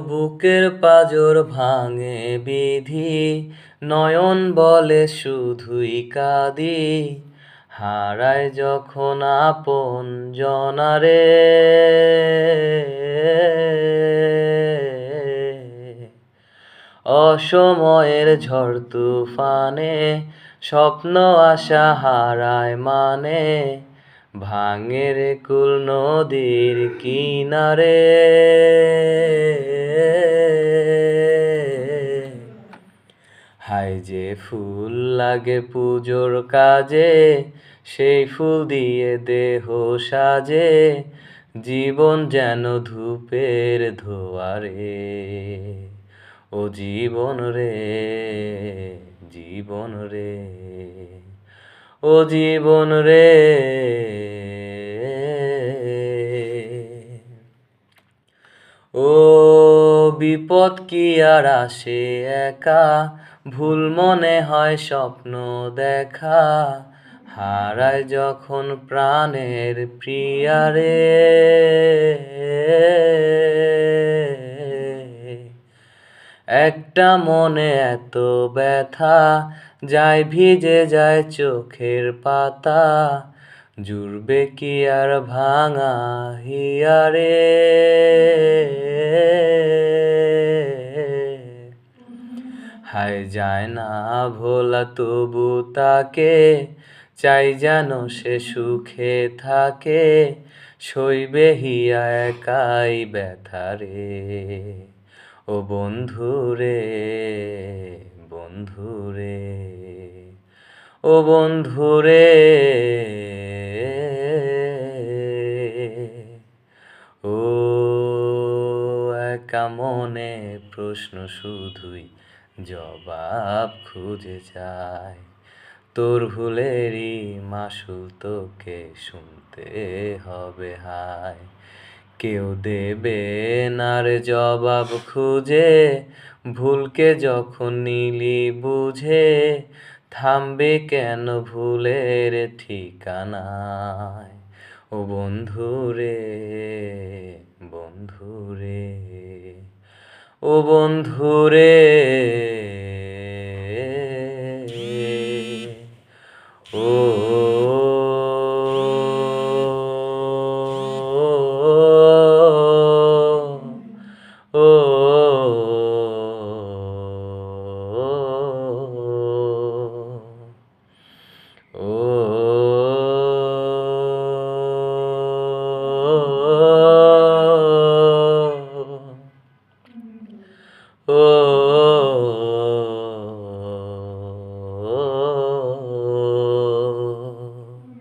বুকের পাঁজর ভাঙে বিধি, নয়ন বলে শুধুই কাঁদি। হারায় যখন আপন জনারে, অসময়ের ঝড় তুফানে স্বপ্ন আশা হারায় মানে। ভাঙে রে কুল নদীর কিনারে, হায় যে ফুল লাগে পুজোর কাজে, সেই ফুল দিয়ে দেহ সাজে। জীবন যেন ধূপের ধোয়ারে, ও জীবন রে, জীবন রে, ও জীবন রে। ও বিপদ কি আর আসে একা, ভুল মনে হয় স্বপ্ন দেখা। হারায় যখন প্রাণের প্রিয়ারে, একটা মনে এত ব্যথা, যায় ভিজে যায় চোখের পাতা। জুড়বে কি আর ভাঙা হিয়ারে, হায় যায় না ভোলা তবু তাকে, চাই যেন সে সুখে থাকে। সইবে হিয়া একাই ব্যথারে, ও বন্ধুরে, বন্ধুরে, ও বন্ধুরে। ও একা মনে প্রশ্ন শুধুই জবাব খুঁজে যায়। তোর ভুলেরই মাসুল তোকে শুনতে হবে হায়। কেউ দেবে না রে জবাব খুঁজে, ভুলকে যখন নিলি বুঝে। থামবে কেন ভুলের ঠিকানায়, ও বন্ধুরে, বন্ধুরে, ও বন্ধুরে। ও ও